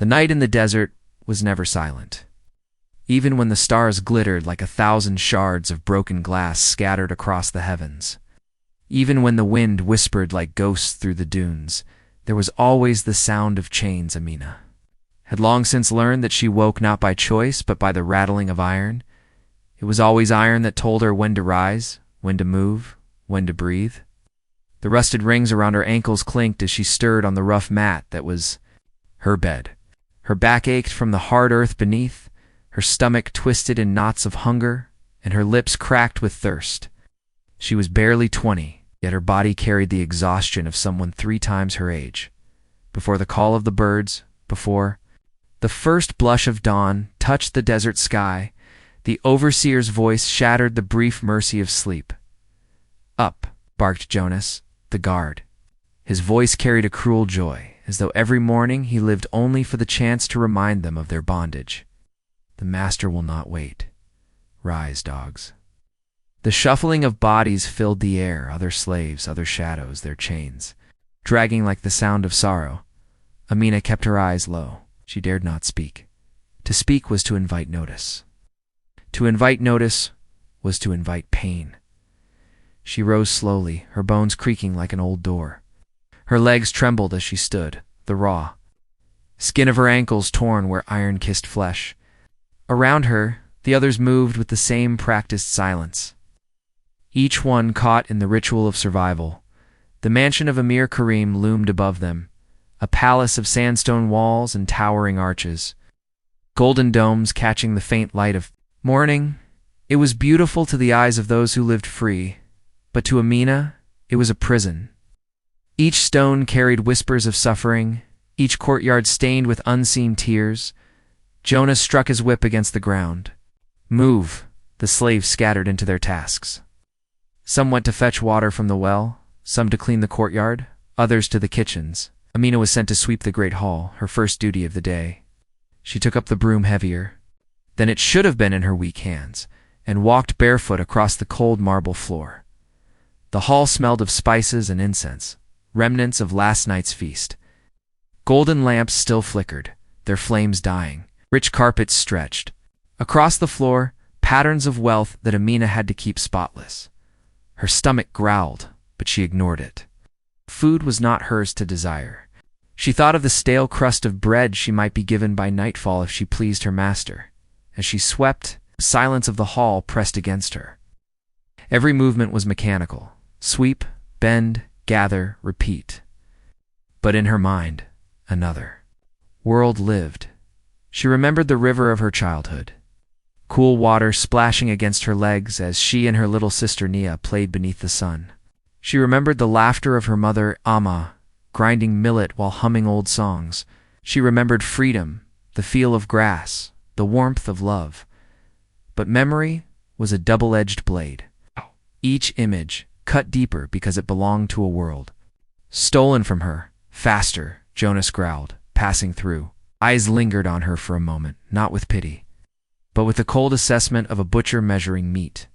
The night in the desert was never silent. Even when the stars glittered like 1,000 shards of broken glass scattered across the heavens, even when the wind whispered like ghosts through the dunes, there was always the sound of chains. Amina had long since learned that she woke not by choice but by the rattling of iron. It was always iron that told her when to rise, when to move, when to breathe. The rusted rings around her ankles clinked as she stirred on the rough mat that was her bed. Her back ached from the hard earth beneath, her stomach twisted in knots of hunger, and her lips cracked with thirst. She was barely 20, yet her body carried the exhaustion of someone 3 times her age. Before the call of the birds, before the first blush of dawn touched the desert sky, the overseer's voice shattered the brief mercy of sleep. "Up," barked Jonas, the guard. His voice carried a cruel joy, as though every morning he lived only for the chance to remind them of their bondage. "The master will not wait. Rise, dogs." The shuffling of bodies filled the air, other slaves, other shadows, their chains, dragging like the sound of sorrow. Amina kept her eyes low. She dared not speak. To speak was to invite notice. To invite notice was to invite pain. She rose slowly, her bones creaking like an old door. Her legs trembled as she stood, the raw skin of her ankles torn where iron kissed flesh. Around her, the others moved with the same practiced silence, each one caught in the ritual of survival. The mansion of Emir Karim loomed above them, a palace of sandstone walls and towering arches, golden domes catching the faint light of morning. It was beautiful to the eyes of those who lived free, but to Amina, it was a prison. Each stone carried whispers of suffering, each courtyard stained with unseen tears. Jonas struck his whip against the ground. "Move!" The slaves scattered into their tasks. Some went to fetch water from the well, some to clean the courtyard, others to the kitchens. Amina was sent to sweep the great hall, her first duty of the day. She took up the broom heavier than it should have been in her weak hands, and walked barefoot across the cold marble floor. The hall smelled of spices and incense, remnants of last night's feast. Golden lamps still flickered, their flames dying. Rich carpets stretched. Across the floor, patterns of wealth that Amina had to keep spotless. Her stomach growled, but she ignored it. Food was not hers to desire. She thought of the stale crust of bread she might be given by nightfall if she pleased her master. As she swept, the silence of the hall pressed against her. Every movement was mechanical. Sweep, bend, gather, repeat. But in her mind, another world lived. She remembered the river of her childhood, cool water splashing against her legs as she and her little sister Nia played beneath the sun. She remembered the laughter of her mother, Amma, grinding millet while humming old songs. She remembered freedom, the feel of grass, the warmth of love. But memory was a double-edged blade. Each image cut deeper because it belonged to a world stolen from her. "Faster," Jonas growled, passing through. Eyes lingered on her for a moment, not with pity, but with the cold assessment of a butcher measuring meat.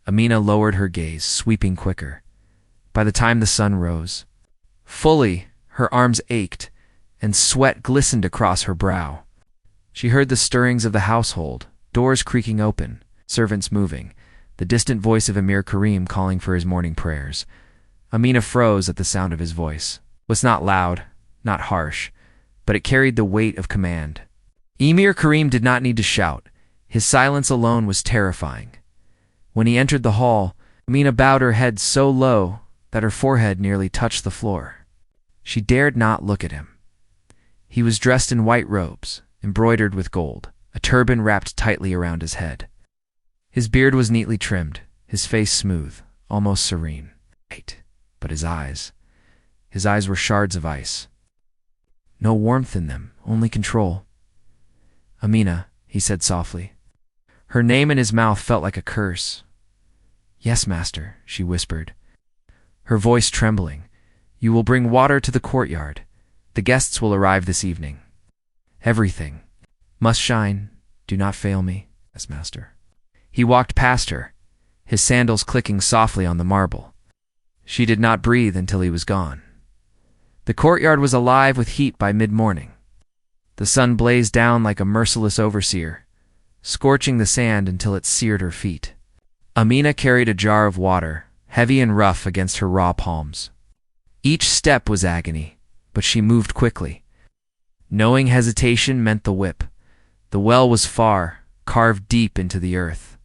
Amina lowered her gaze, sweeping quicker. By the time the sun rose, fully, her arms ached, and sweat glistened across her brow. She heard the stirrings of the household, doors creaking open, servants moving, the distant voice of Emir Karim calling for his morning prayers. Amina froze at the sound of his voice. It was not loud, not harsh, but it carried the weight of command. Emir Karim did not need to shout. His silence alone was terrifying. When he entered the hall, Amina bowed her head so low that her forehead nearly touched the floor. She dared not look at him. He was dressed in white robes, embroidered with gold, a turban wrapped tightly around his head. His beard was neatly trimmed, his face smooth, almost serene. But his eyes were shards of ice. No warmth in them, only control. "Amina," he said softly. Her name in his mouth felt like a curse. "Yes, master," she whispered, her voice trembling. "You will bring water to the courtyard. The guests will arrive this evening. Everything must shine. Do not fail me." "Yes, master." He walked past her, his sandals clicking softly on the marble. She did not breathe until he was gone. The courtyard was alive with heat by mid-morning. The sun blazed down like a merciless overseer, scorching the sand until it seared her feet. Amina carried a jar of water, heavy and rough against her raw palms. Each step was agony, but she moved quickly. Knowing hesitation meant the whip. The well was far, carved deep into the earth.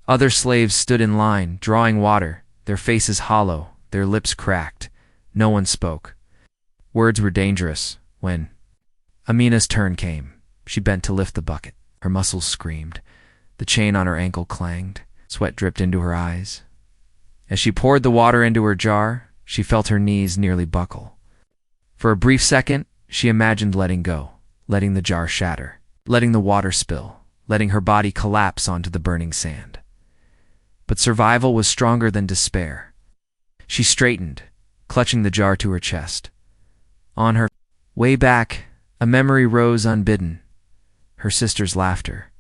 Other slaves stood in line, drawing water, their faces hollow, their lips cracked. No one spoke. Words were dangerous. When Amina's turn came, she bent to lift the bucket. Her muscles screamed. The chain on her ankle clanged. Sweat dripped into her eyes. As she poured the water into her jar, she felt her knees nearly buckle. For a brief second, she imagined letting go, letting the jar shatter, letting the water spill, letting her body collapse onto the burning sand. But survival was stronger than despair. She straightened, clutching the jar to her chest. On her way back, a memory rose unbidden. Her sister's laughter.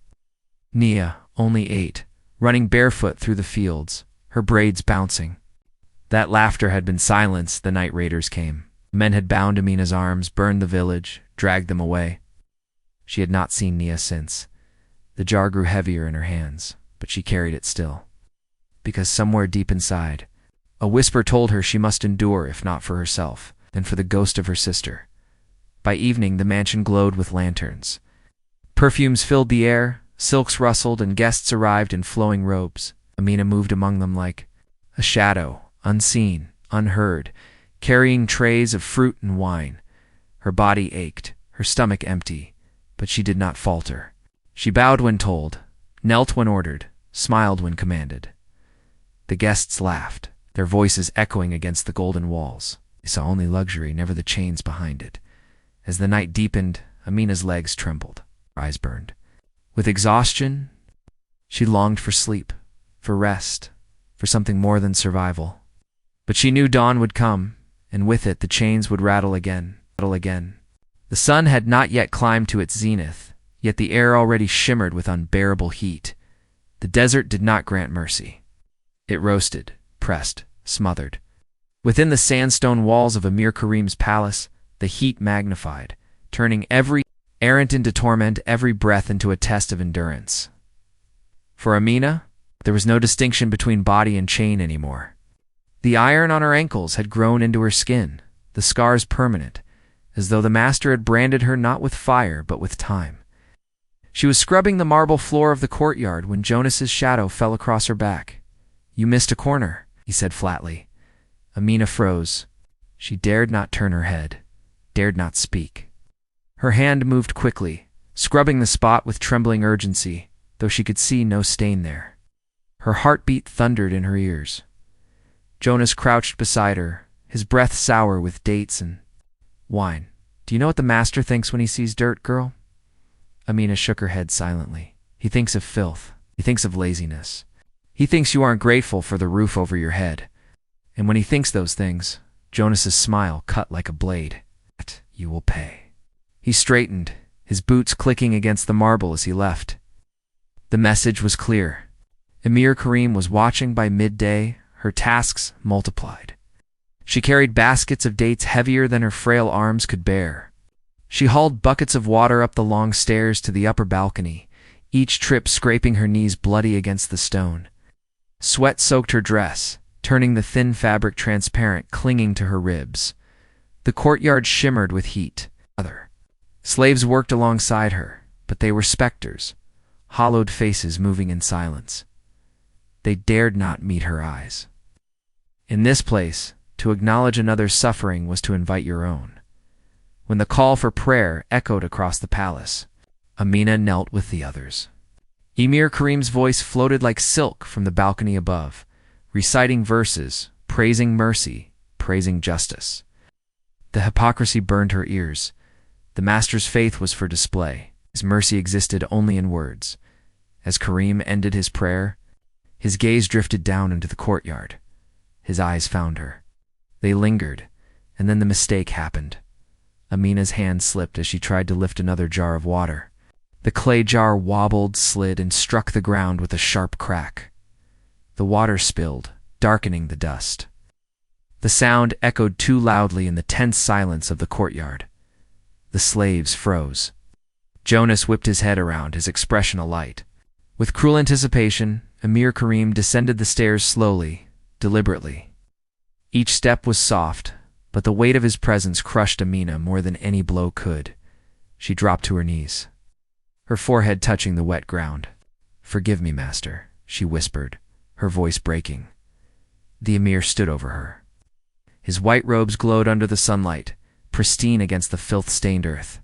Nia, only 8, running barefoot through the fields, her braids bouncing. That laughter had been silenced the night raiders came. Men had bound Amina's arms, burned the village, dragged them away. She had not seen Nia since. The jar grew heavier in her hands, but she carried it still. Because somewhere deep inside, a whisper told her she must endure, if not for herself, then for the ghost of her sister. By evening, the mansion glowed with lanterns. Perfumes filled the air, silks rustled, and guests arrived in flowing robes. Amina moved among them like a shadow, unseen, unheard, carrying trays of fruit and wine. Her body ached, her stomach empty, but she did not falter. She bowed when told, knelt when ordered, smiled when commanded. The guests laughed, their voices echoing against the golden walls. They saw only luxury, never the chains behind it. As the night deepened, Amina's legs trembled, her eyes burned. With exhaustion, she longed for sleep, for rest, for something more than survival. But she knew dawn would come, and with it the chains would rattle again. The sun had not yet climbed to its zenith, yet the air already shimmered with unbearable heat. The desert did not grant mercy. It roasted, pressed, smothered. Within the sandstone walls of Amir Karim's palace, the heat magnified, turning every errant into torment, every breath into a test of endurance. For Amina, there was no distinction between body and chain anymore. The iron on her ankles had grown into her skin, the scars permanent, as though the master had branded her not with fire but with time. She was scrubbing the marble floor of the courtyard when Jonas's shadow fell across her back. "You missed a corner," he said flatly. Amina froze. She dared not turn her head, dared not speak. Her hand moved quickly, scrubbing the spot with trembling urgency, though she could see no stain there. Her heartbeat thundered in her ears. Jonas crouched beside her, his breath sour with dates and wine. "Do you know what the master thinks when he sees dirt, girl?" Amina shook her head silently. "He thinks of filth. He thinks of laziness. He thinks you aren't grateful for the roof over your head. And when he thinks those things," Jonas's smile cut like a blade, "you will pay." He straightened, his boots clicking against the marble as he left. The message was clear. Amir Karim was watching by midday, her tasks multiplied. She carried baskets of dates heavier than her frail arms could bear. She hauled buckets of water up the long stairs to the upper balcony, each trip scraping her knees bloody against the stone. Sweat soaked her dress, turning the thin fabric transparent, clinging to her ribs. The courtyard shimmered with heat. Other slaves worked alongside her, but they were specters, hollowed faces moving in silence. They dared not meet her eyes. In this place, to acknowledge another's suffering was to invite your own. When the call for prayer echoed across the palace, Amina knelt with the others. Amir Karim's voice floated like silk from the balcony above, reciting verses, praising mercy, praising justice. The hypocrisy burned her ears. The master's faith was for display. His mercy existed only in words. As Karim ended his prayer, his gaze drifted down into the courtyard. His eyes found her. They lingered, and then the mistake happened. Amina's hand slipped as she tried to lift another jar of water. The clay jar wobbled, slid, and struck the ground with a sharp crack. The water spilled, darkening the dust. The sound echoed too loudly in the tense silence of the courtyard. The slaves froze. Jonas whipped his head around, his expression alight. With cruel anticipation, Amir Karim descended the stairs slowly, deliberately. Each step was soft, but the weight of his presence crushed Amina more than any blow could. She dropped to her knees, her forehead touching the wet ground. "Forgive me, master," she whispered, her voice breaking. The Emir stood over her. His white robes glowed under the sunlight, pristine against the filth-stained earth.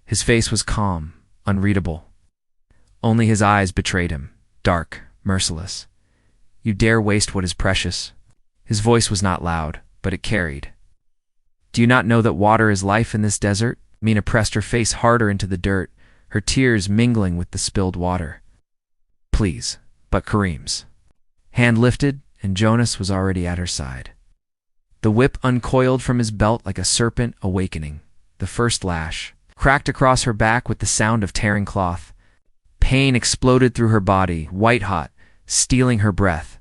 His face was calm, unreadable. Only his eyes betrayed him, dark, merciless. "You dare waste what is precious?" His voice was not loud, but it carried. "Do you not know that water is life in this desert?" Mina pressed her face harder into the dirt, her tears mingling with the spilled water. "Please," but Karim's hand lifted, and Jonas was already at her side. The whip uncoiled from his belt like a serpent awakening. The first lash cracked across her back with the sound of tearing cloth. Pain exploded through her body, white-hot, stealing her breath.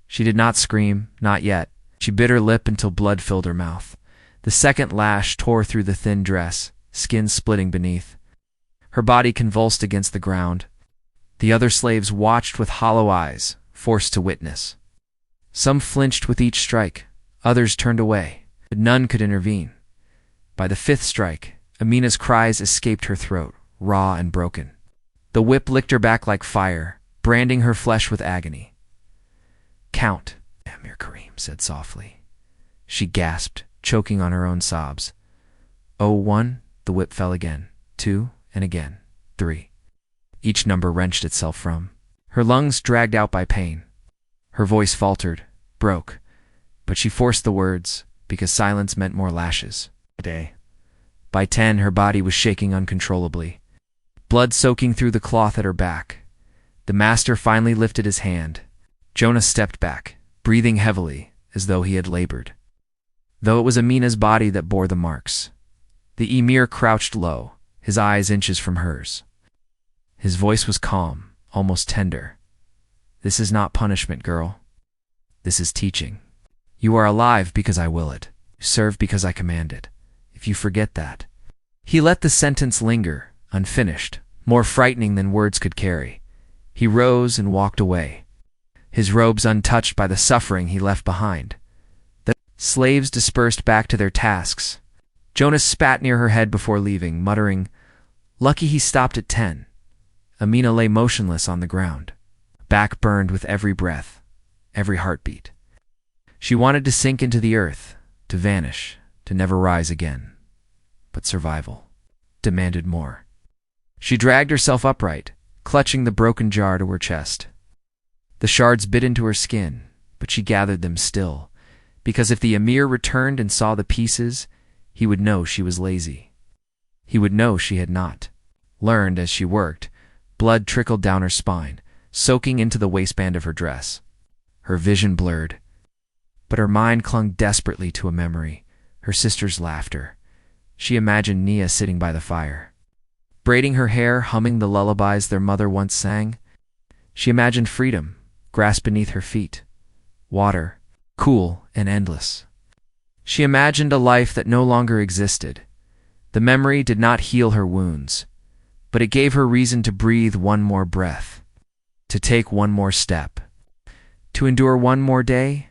She did not scream, not yet. She bit her lip until blood filled her mouth. The second lash tore through the thin dress, skin splitting beneath. Her body convulsed against the ground. The other slaves watched with hollow eyes, forced to witness. Some flinched with each strike, others turned away, but none could intervene. By the fifth strike, Amina's cries escaped her throat, raw and broken. The whip licked her back like fire, branding her flesh with agony. "Count," Amir Karim said softly. She gasped, choking on her own sobs. "Oh, 1, the whip fell again. 2, and again. 3. Each number wrenched itself from. Her lungs dragged out by pain. Her voice faltered, broke, but she forced the words, because silence meant more lashes. By 10, her body was shaking uncontrollably, blood soaking through the cloth at her back. The master finally lifted his hand. Jonas stepped back, breathing heavily, as though he had labored. Though it was Amina's body that bore the marks. The emir crouched low, his eyes inches from hers. His voice was calm, almost tender. "This is not punishment, girl. This is teaching. You are alive because I will it. You serve because I command it. If you forget that..." He let the sentence linger, unfinished, more frightening than words could carry. He rose and walked away, his robes untouched by the suffering he left behind. The slaves dispersed back to their tasks. Jonas spat near her head before leaving, muttering, "Lucky he stopped at 10. Amina lay motionless on the ground, back burned with every breath, every heartbeat. She wanted to sink into the earth, to vanish, to never rise again. But survival demanded more. She dragged herself upright, clutching the broken jar to her chest. The shards bit into her skin, but she gathered them still, because if the emir returned and saw the pieces, he would know she was lazy. He would know she had not learned as she worked. Blood trickled down her spine, soaking into the waistband of her dress. Her vision blurred, but her mind clung desperately to a memory, her sister's laughter. She imagined Nia sitting by the fire, braiding her hair, humming the lullabies their mother once sang. She imagined freedom, grasped beneath her feet, water, cool and endless. She imagined a life that no longer existed. The memory did not heal her wounds, but it gave her reason to breathe one more breath, to take one more step, to endure one more day.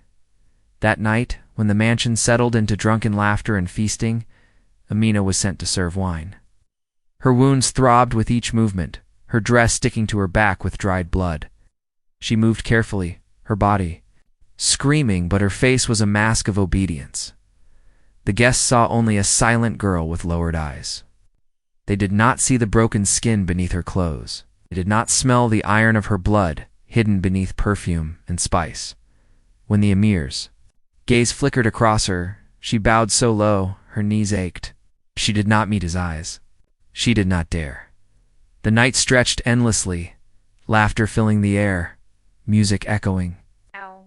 That night, when the mansion settled into drunken laughter and feasting, Amina was sent to serve wine. Her wounds throbbed with each movement, her dress sticking to her back with dried blood. She moved carefully, her body screaming, but her face was a mask of obedience. The guests saw only a silent girl with lowered eyes. They did not see the broken skin beneath her clothes. They did not smell the iron of her blood hidden beneath perfume and spice. When the emir's gaze flickered across her, she bowed so low, her knees ached. She did not meet his eyes. She did not dare. The night stretched endlessly, laughter filling the air, music echoing. Ow.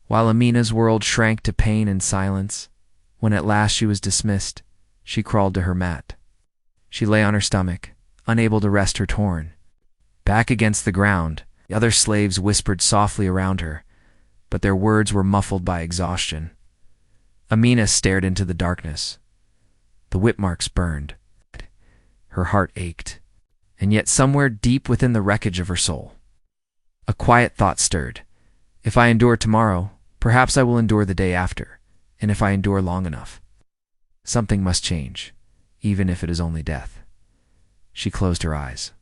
While Amina's world shrank to pain and silence, when at last she was dismissed, she crawled to her mat. She lay on her stomach, unable to rest her torn. Back against the ground, the other slaves whispered softly around her, but their words were muffled by exhaustion. Amina stared into the darkness. The whip marks burned, Her heart ached, and yet somewhere deep within the wreckage of her soul, a quiet thought stirred. If I endure tomorrow, perhaps I will endure the day after, and if I endure long enough, something must change, even if it is only death. She closed her eyes.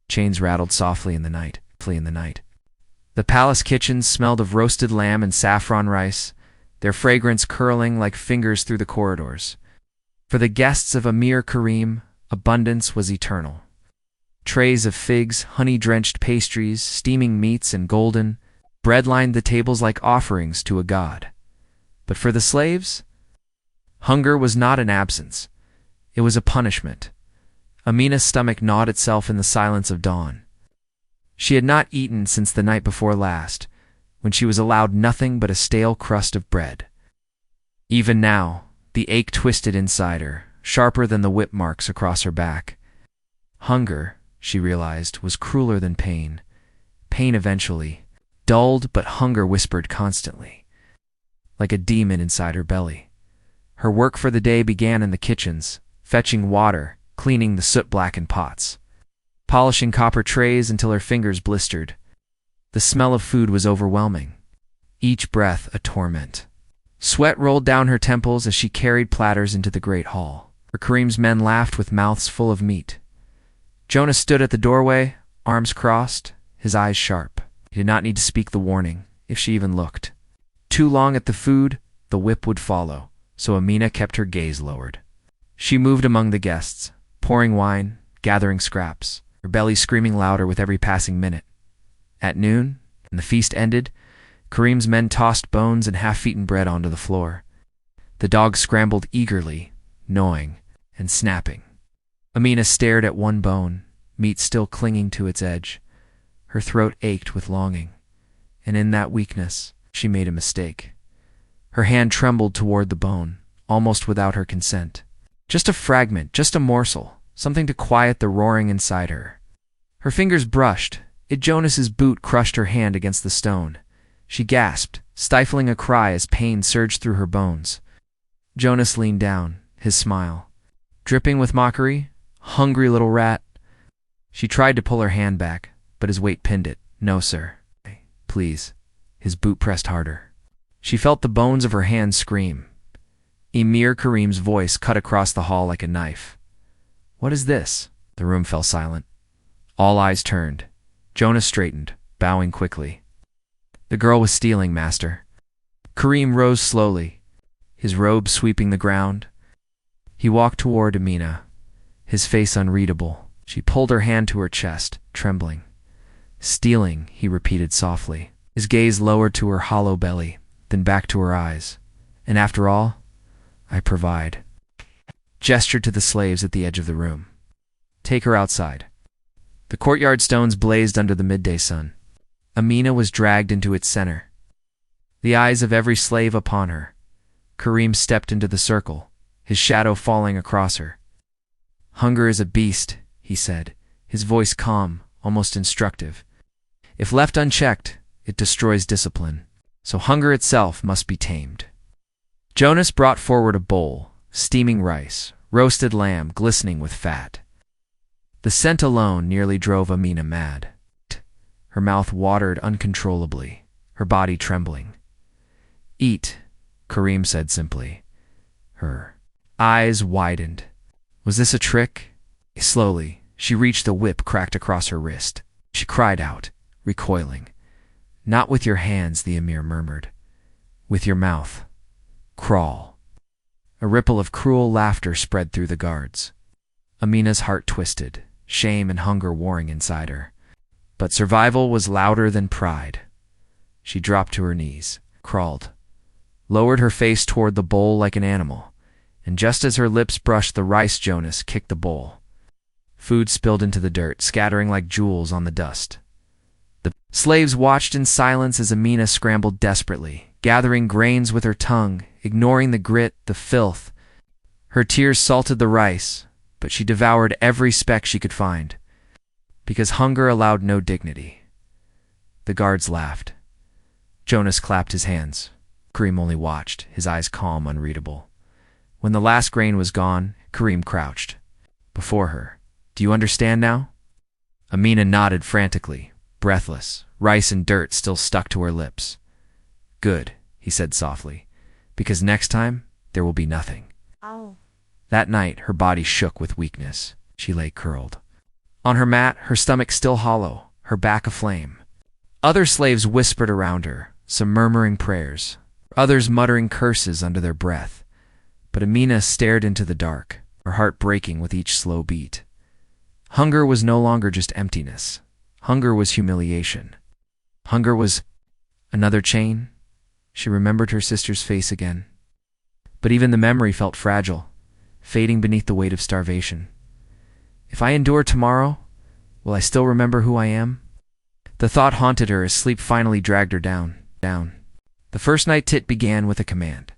Chains rattled softly in the night. The palace kitchen smelled of roasted lamb and saffron rice, their fragrance curling like fingers through the corridors. For the guests of Amir Karim, abundance was eternal. Trays of figs, honey-drenched pastries, steaming meats, and golden bread lined the tables like offerings to a god. But for the slaves, hunger was not an absence. It was a punishment. Amina's stomach gnawed itself in the silence of dawn. She had not eaten since the night before last, when she was allowed nothing but a stale crust of bread. Even now, the ache twisted inside her, sharper than the whip marks across her back. Hunger, she realized, was crueler than pain. Pain eventually dulled, but hunger whispered constantly, like a demon inside her belly. Her work for the day began in the kitchens, fetching water, cleaning the soot-blackened pots, polishing copper trays until her fingers blistered. The smell of food was overwhelming, each breath a torment. Sweat rolled down her temples as she carried platters into the great hall, where Karim's men laughed with mouths full of meat. Jonas stood at the doorway, arms crossed, his eyes sharp. He did not need to speak the warning, if she even looked. Too long at the food, the whip would follow, so Amina kept her gaze lowered. She moved among the guests, pouring wine, gathering scraps, her belly screaming louder with every passing minute. At noon, when the feast ended, Karim's men tossed bones and half-eaten bread onto the floor. The dogs scrambled eagerly, gnawing and snapping. Amina stared at one bone, meat still clinging to its edge. Her throat ached with longing, and in that weakness, she made a mistake. Her hand trembled toward the bone, almost without her consent. Just a fragment, just a morsel, something to quiet the roaring inside her. Her fingers brushed. Jonas's boot crushed her hand against the stone. She gasped, stifling a cry as pain surged through her bones. Jonas leaned down, his smile dripping with mockery. Hungry little rat. She tried to pull her hand back, but his weight pinned it. No, sir. Please. His boot pressed harder. She felt the bones of her hand scream. Emir Karim's voice cut across the hall like a knife. What is this? The room fell silent. All eyes turned. Jonas straightened, bowing quickly. The girl was stealing, master. Karim rose slowly, his robe sweeping the ground. He walked toward Amina, his face unreadable. She pulled her hand to her chest, trembling. Stealing, he repeated softly, his gaze lowered to her hollow belly, then back to her eyes. And after all, I provide. Gestured to the slaves at the edge of the room. Take her outside. The courtyard stones blazed under the midday sun. Amina was dragged into its center, the eyes of every slave upon her. Karim stepped into the circle, his shadow falling across her. Hunger is a beast, he said, his voice calm, almost instructive. If left unchecked, it destroys discipline, so hunger itself must be tamed. Jonas brought forward a bowl, steaming rice, roasted lamb glistening with fat. The scent alone nearly drove Amina mad. Her mouth watered uncontrollably, her body trembling. Eat, Karim said simply. Her eyes widened. Was this a trick? Slowly, she reached the whip cracked across her wrist. She cried out, recoiling. Not with your hands, the emir murmured. With your mouth. Crawl. A ripple of cruel laughter spread through the guards. Amina's heart twisted, shame and hunger warring inside her. But survival was louder than pride. She dropped to her knees, crawled, lowered her face toward the bowl like an animal, and just as her lips brushed the rice, Jonas kicked the bowl. Food spilled into the dirt, scattering like jewels on the dust. The slaves watched in silence as Amina scrambled desperately, gathering grains with her tongue, ignoring the grit, the filth. Her tears salted the rice, but she devoured every speck she could find, because hunger allowed no dignity. The guards laughed. Jonas clapped his hands. Karim only watched, his eyes calm, unreadable. When the last grain was gone, Karim crouched. Before her, Do you understand now? Amina nodded frantically, breathless, rice and dirt still stuck to her lips. Good, he said softly, because next time there will be nothing. Ow. That night her body shook with weakness. She lay curled on her mat, her stomach still hollow, her back aflame. Other slaves whispered around her, some murmuring prayers, others muttering curses under their breath. But Amina stared into the dark, her heart breaking with each slow beat. Hunger was no longer just emptiness. Hunger was humiliation. Hunger was another chain. She remembered her sister's face again. But even the memory felt fragile, fading beneath the weight of starvation. If I endure tomorrow, will I still remember who I am? The thought haunted her as sleep finally dragged her down. The first night Tit began with a command.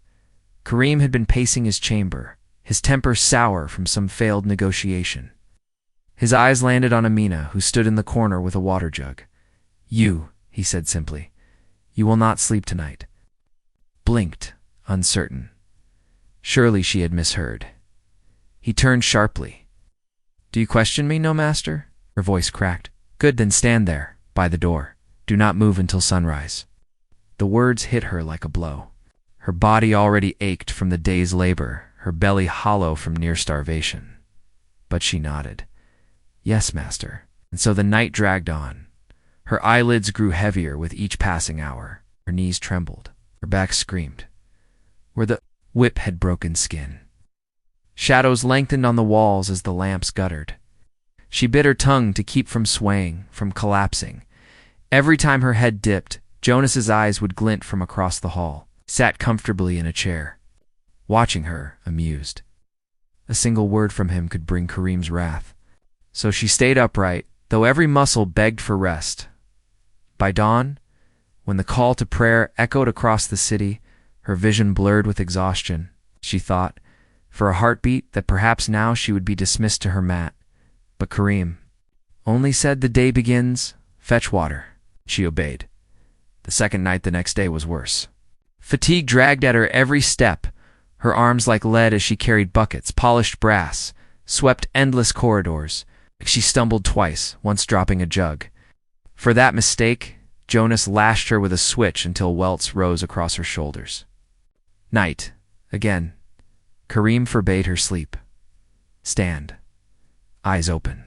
Kareem had been pacing his chamber, his temper sour from some failed negotiation. His eyes landed on Amina, who stood in the corner with a water jug. You, he said simply, you will not sleep tonight. Blinked, uncertain. Surely she had misheard. He turned sharply. Do you question me, no master? Her voice cracked. Good, then stand there, by the door. Do not move until sunrise. The words hit her like a blow. Her body already ached from the day's labor, her belly hollow from near starvation. But she nodded. Yes, master. And so the night dragged on. Her eyelids grew heavier with each passing hour. Her knees trembled. Her back screamed. Where the whip had broken skin. Shadows lengthened on the walls as the lamps guttered. She bit her tongue to keep from swaying, from collapsing. Every time her head dipped, Jonas's eyes would glint from across the hall. He sat comfortably in a chair, watching her, amused. A single word from him could bring Kareem's wrath. So she stayed upright, though every muscle begged for rest. By dawn, when the call to prayer echoed across the city, her vision blurred with exhaustion. She thought, for a heartbeat, that perhaps now she would be dismissed to her mat. But Kareem only said, the day begins, fetch water. She obeyed. The second night the next day was worse. Fatigue dragged at her every step, her arms like lead as she carried buckets, polished brass, swept endless corridors. She stumbled twice, once dropping a jug. For that mistake, Jonas lashed her with a switch until welts rose across her shoulders. Night, again. Kareem forbade her sleep. Stand. Eyes open.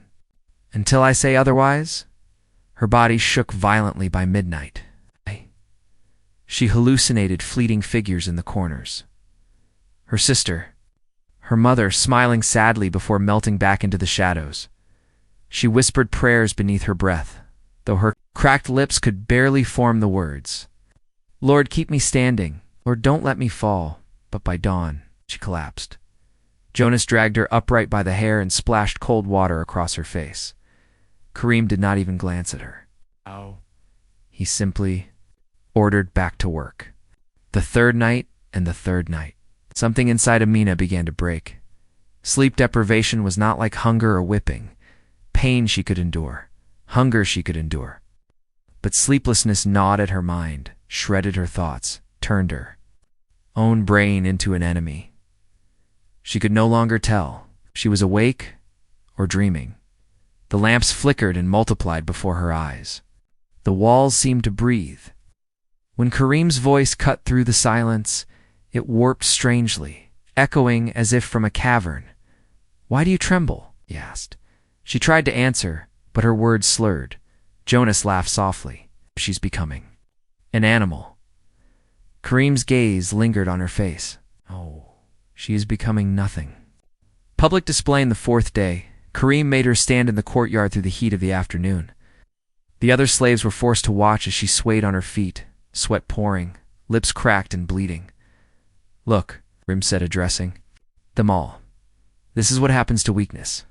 Until I say otherwise? Her body shook violently by midnight. She hallucinated fleeting figures in the corners. Her sister, her mother smiling sadly before melting back into the shadows. She whispered prayers beneath her breath, though her cracked lips could barely form the words. Lord, keep me standing. Lord, don't let me fall. But by dawn, she collapsed. Jonas dragged her upright by the hair and splashed cold water across her face. Kareem did not even glance at her. Ow. He simply ordered back to work. The third night and the third night. Something inside Amina began to break. Sleep deprivation was not like hunger or whipping. Pain she could endure. Hunger she could endure. But sleeplessness gnawed at her mind, shredded her thoughts, turned her own brain into an enemy. She could no longer tell. She was awake or dreaming. The lamps flickered and multiplied before her eyes. The walls seemed to breathe. When Kareem's voice cut through the silence, it warped strangely, echoing as if from a cavern. Why do you tremble? He asked. She tried to answer, but her words slurred. Jonas laughed softly. She's becoming an animal. Kareem's gaze lingered on her face. Oh, she is becoming nothing. Public display in the fourth day. Kareem made her stand in the courtyard through the heat of the afternoon. The other slaves were forced to watch as she swayed on her feet, sweat pouring, lips cracked and bleeding. Look, Kareem said, addressing them all. This is what happens to weakness.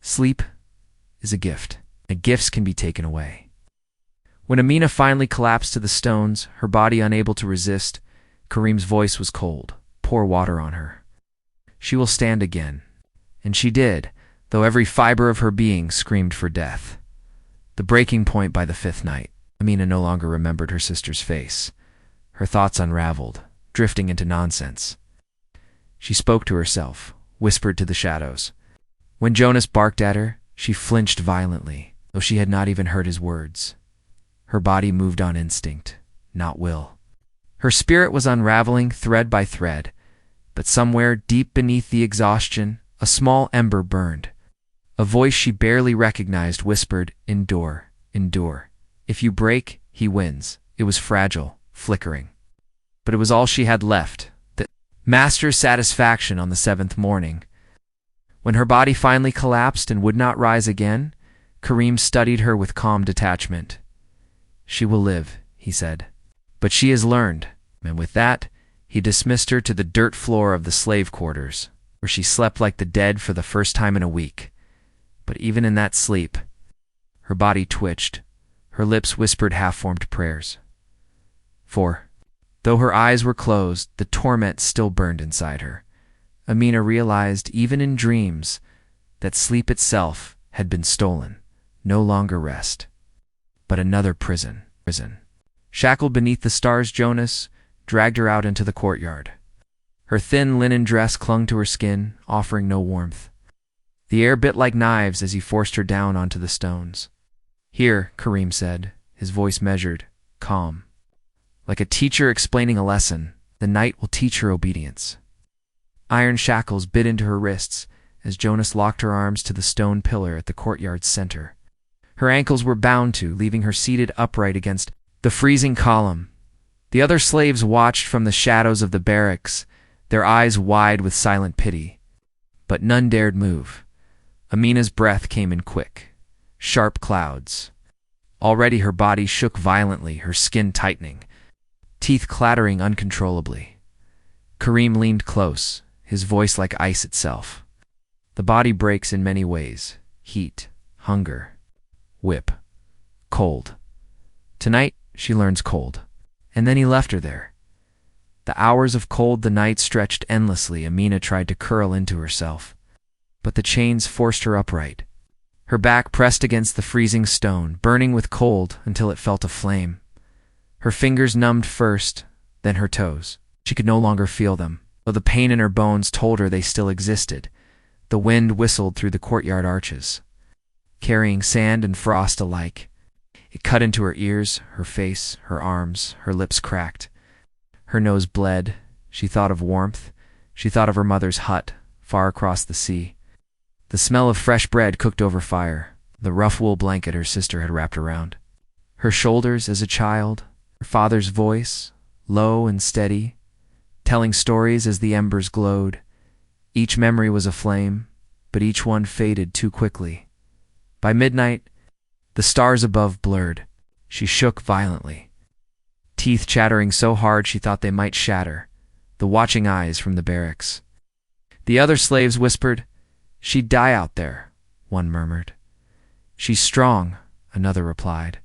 Sleep is a gift, and gifts can be taken away. When Amina finally collapsed to the stones, her body unable to resist, Kareem's voice was cold. Pour water on her. She will stand again. And she did, though every fiber of her being screamed for death. The breaking point by the fifth night. Amina no longer remembered her sister's face. Her thoughts unraveled, drifting into nonsense. She spoke to herself, whispered to the shadows. When Jonas barked at her, She flinched violently, though she had not even heard his words. Her body moved on instinct, not will. Her spirit was unraveling thread by thread, but somewhere deep beneath the exhaustion, a small ember burned. A voice she barely recognized whispered, "Endure, endure. If you break, he wins." It was fragile, flickering. But it was all she had left, the master's satisfaction on the seventh morning. When her body finally collapsed and would not rise again, Karim studied her with calm detachment. "She will live," he said. "But she has learned," and with that, he dismissed her to the dirt floor of the slave quarters, where she slept like the dead for the first time in a week. But even in that sleep, her body twitched, her lips whispered half-formed prayers. For, though her eyes were closed, the torment still burned inside her. Amina realized, even in dreams, that sleep itself had been stolen, no longer rest, but another prison. Shackled beneath the stars, Jonas dragged her out into the courtyard. Her thin linen dress clung to her skin, offering no warmth. The air bit like knives as he forced her down onto the stones. "Here," Karim said, his voice measured, calm. Like a teacher explaining a lesson, the night will teach her obedience. Iron shackles bit into her wrists as Jonas locked her arms to the stone pillar at the courtyard's center. Her ankles were bound to, leaving her seated upright against the freezing column. The other slaves watched from the shadows of the barracks, their eyes wide with silent pity. But none dared move. Amina's breath came in quick, sharp clouds. Already her body shook violently, her skin tightening, teeth clattering uncontrollably. Karim leaned close, his voice like ice itself. "The body breaks in many ways: heat, hunger, whip, cold. Tonight, she learns cold." And then he left her there. The hours of cold, the night stretched endlessly. Amina tried to curl into herself, but the chains forced her upright. Her back pressed against the freezing stone, burning with cold until it felt aflame. Her fingers numbed first, then her toes. She could no longer feel them, though the pain in her bones told her they still existed. The wind whistled through the courtyard arches, carrying sand and frost alike. It cut into her ears, her face, her arms, her lips cracked. Her nose bled. She thought of warmth. She thought of her mother's hut, far across the sea. The smell of fresh bread cooked over fire, the rough wool blanket her sister had wrapped around. Her shoulders as a child, her father's voice, low and steady, telling stories as the embers glowed. Each memory was aflame, but each one faded too quickly. By midnight, the stars above blurred. She shook violently, teeth chattering so hard she thought they might shatter, the watching eyes from the barracks. The other slaves whispered, "She'd die out there," one murmured. "She's strong," another replied,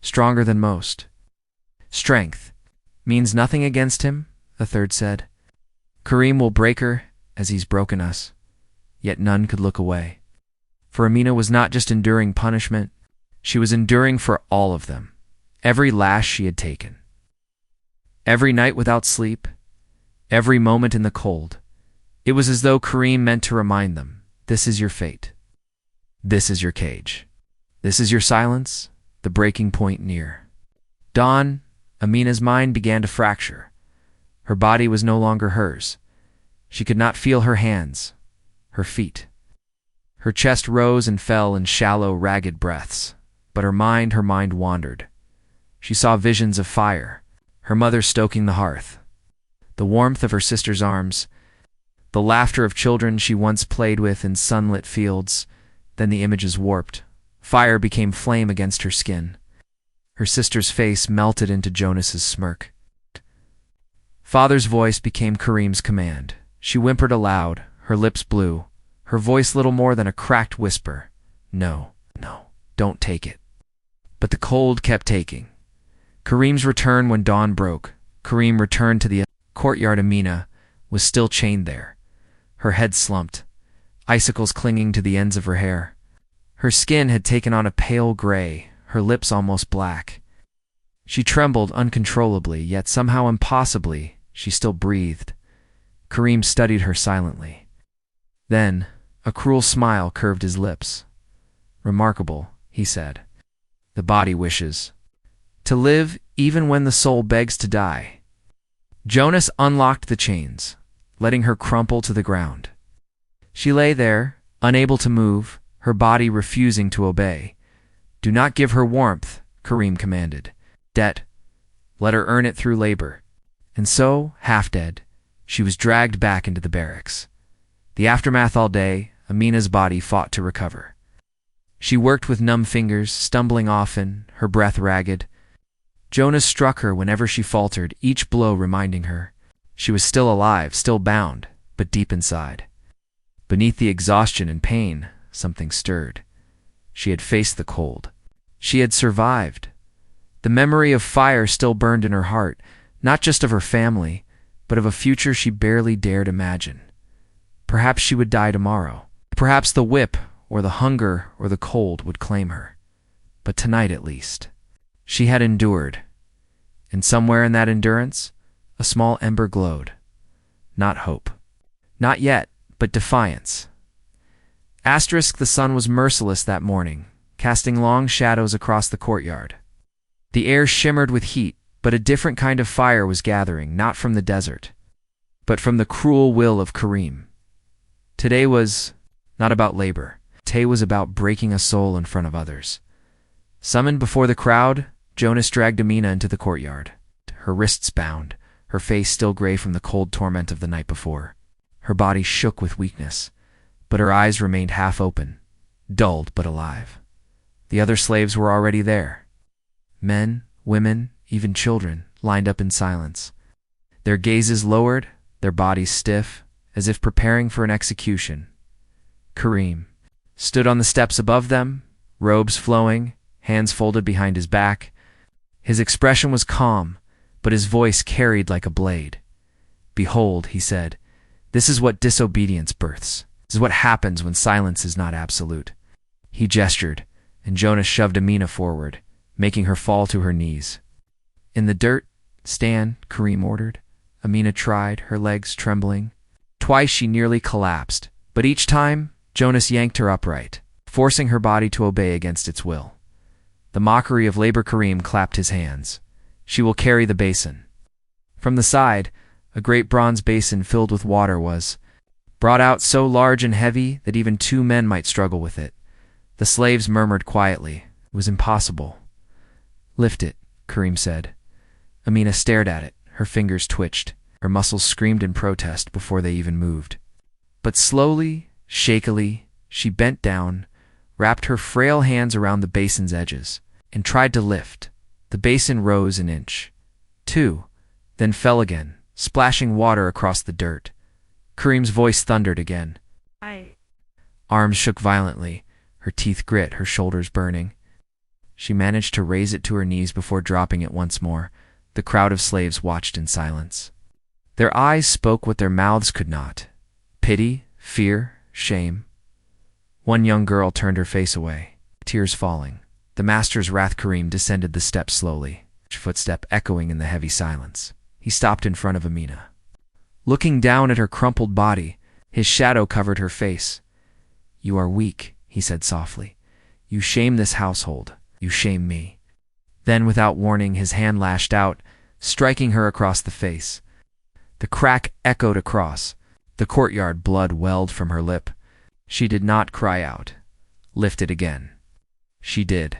"stronger than most." "Strength means nothing against him," a third said. "Karim will break her as he's broken us." Yet none could look away. For Amina was not just enduring punishment, she was enduring for all of them. Every lash she had taken, every night without sleep, every moment in the cold. It was as though Karim meant to remind them, this is your fate. This is your cage. This is your silence, the breaking point near. Dawn, Amina's mind began to fracture. Her body was no longer hers. She could not feel her hands, her feet. Her chest rose and fell in shallow, ragged breaths, but her mind wandered. She saw visions of fire, her mother stoking the hearth, the warmth of her sister's arms, the laughter of children she once played with in sunlit fields. Then the images warped. Fire became flame against her skin. Her sister's face melted into Jonas's smirk. Father's voice became Karim's command. She whimpered aloud, her lips blue, her voice little more than a cracked whisper. "No, no, don't take it." But the cold kept taking. Karim's return when dawn broke. Karim returned to the courtyard. Amina was still chained there, her head slumped, icicles clinging to the ends of her hair. Her skin had taken on a pale gray, her lips almost black. She trembled uncontrollably, yet somehow impossibly, she still breathed. Karim studied her silently. Then, a cruel smile curved his lips. Remarkable, he said. The body wishes to live even when the soul begs to die. Jonas unlocked the chains, letting her crumple to the ground. She lay there, unable to move, her body refusing to obey. Do not give her warmth, Karim commanded. Debt. Let her earn it through labor. And so, half dead, she was dragged back into the barracks. The aftermath all day, Amina's body fought to recover. She worked with numb fingers, stumbling often, her breath ragged. Jonas struck her whenever she faltered, each blow reminding her. She was still alive, still bound, but deep inside. Beneath the exhaustion and pain, something stirred. She had faced the cold. She had survived. The memory of fire still burned in her heart, not just of her family, but of a future she barely dared imagine. Perhaps she would die tomorrow. Perhaps the whip, or the hunger, or the cold would claim her. But tonight, at least, she had endured. And somewhere in that endurance, a small ember glowed. Not hope. Not yet, but defiance. The sun was merciless that morning, casting long shadows across the courtyard. The air shimmered with heat, but a different kind of fire was gathering, not from the desert, but from the cruel will of Karim. Today was not about labor. Today was about breaking a soul in front of others. Summoned before the crowd, Jonas dragged Amina into the courtyard, her wrists bound, her face still gray from the cold torment of the night before. Her body shook with weakness, but her eyes remained half open, dulled but alive. The other slaves were already there. Men, women, even children, lined up in silence. Their gazes lowered, their bodies stiff, as if preparing for an execution. Karim stood on the steps above them, robes flowing, hands folded behind his back. His expression was calm, but his voice carried like a blade. "Behold," he said, "this is what disobedience births. This is what happens when silence is not absolute." He gestured, and Jonas shoved Amina forward, making her fall to her knees. "In the dirt, stand," Karim ordered. Amina tried, her legs trembling. Twice she nearly collapsed, but each time Jonas yanked her upright, forcing her body to obey against its will. The mockery of labor. Karim clapped his hands. "She will carry the basin." From the side, a great bronze basin filled with water was brought out, so large and heavy that even 2 men might struggle with it. The slaves murmured quietly. It was impossible. "Lift it," Karim said. Amina stared at it. Her fingers twitched. Her muscles screamed in protest before they even moved. But slowly, shakily, she bent down, wrapped her frail hands around the basin's edges, and tried to lift. The basin rose an inch, 2, then fell again, splashing water across the dirt. Karim's voice thundered again. Arms shook violently, her teeth grit, her shoulders burning. She managed to raise it to her knees before dropping it once more. The crowd of slaves watched in silence. Their eyes spoke what their mouths could not. Pity, fear, shame. One young girl turned her face away, tears falling. The master's wrath. Karim descended the steps slowly, each footstep echoing in the heavy silence. He stopped in front of Amina. Looking down at her crumpled body, his shadow covered her face. "You are weak," he said softly. "You shame this household. You shame me." Then, without warning, his hand lashed out, striking her across the face. The crack echoed across the courtyard. Blood welled from her lip. She did not cry out. "Lift it again." She did.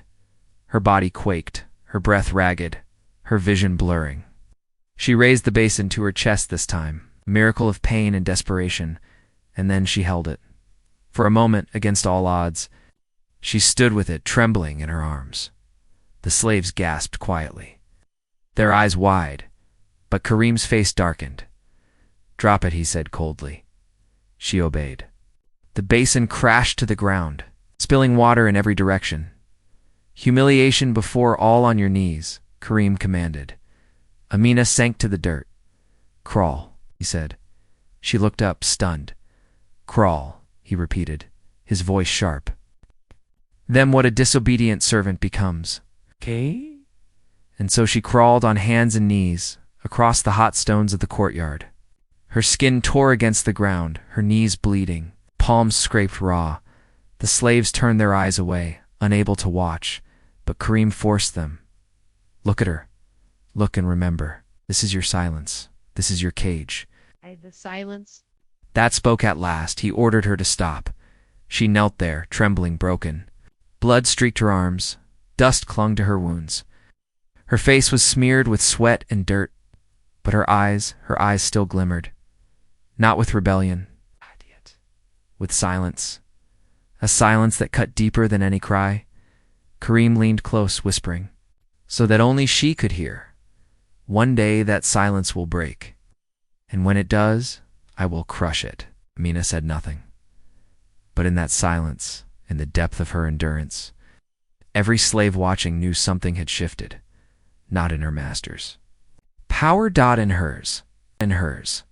Her body quaked, her breath ragged, her vision blurring. She raised the basin to her chest this time, a miracle of pain and desperation, and then she held it. For a moment, against all odds, she stood with it trembling in her arms. The slaves gasped quietly, their eyes wide, but Karim's face darkened. "Drop it," he said coldly. She obeyed. The basin crashed to the ground, spilling water in every direction. "Humiliation before all, on your knees," Karim commanded. Amina sank to the dirt. "Crawl," he said. She looked up, stunned. "Crawl," he repeated, his voice sharp. "Then what a disobedient servant becomes." "Okay?" And so she crawled on hands and knees across the hot stones of the courtyard. Her skin tore against the ground, her knees bleeding, palms scraped raw. The slaves turned their eyes away, unable to watch, but Karim forced them. Look at her. Look and remember. This is your silence. This is your cage. The silence. That spoke at last. He ordered her to stop. She knelt there, trembling, broken. Blood streaked her arms. Dust clung to her wounds. Her face was smeared with sweat and dirt, but her eyes still glimmered. Not with rebellion, with silence. A silence that cut deeper than any cry. Karim leaned close, whispering, so that only she could hear. One day that silence will break. And when it does, I will crush it. Amina said nothing. But in that silence, in the depth of her endurance, every slave watching knew something had shifted, not in her master's power, in hers.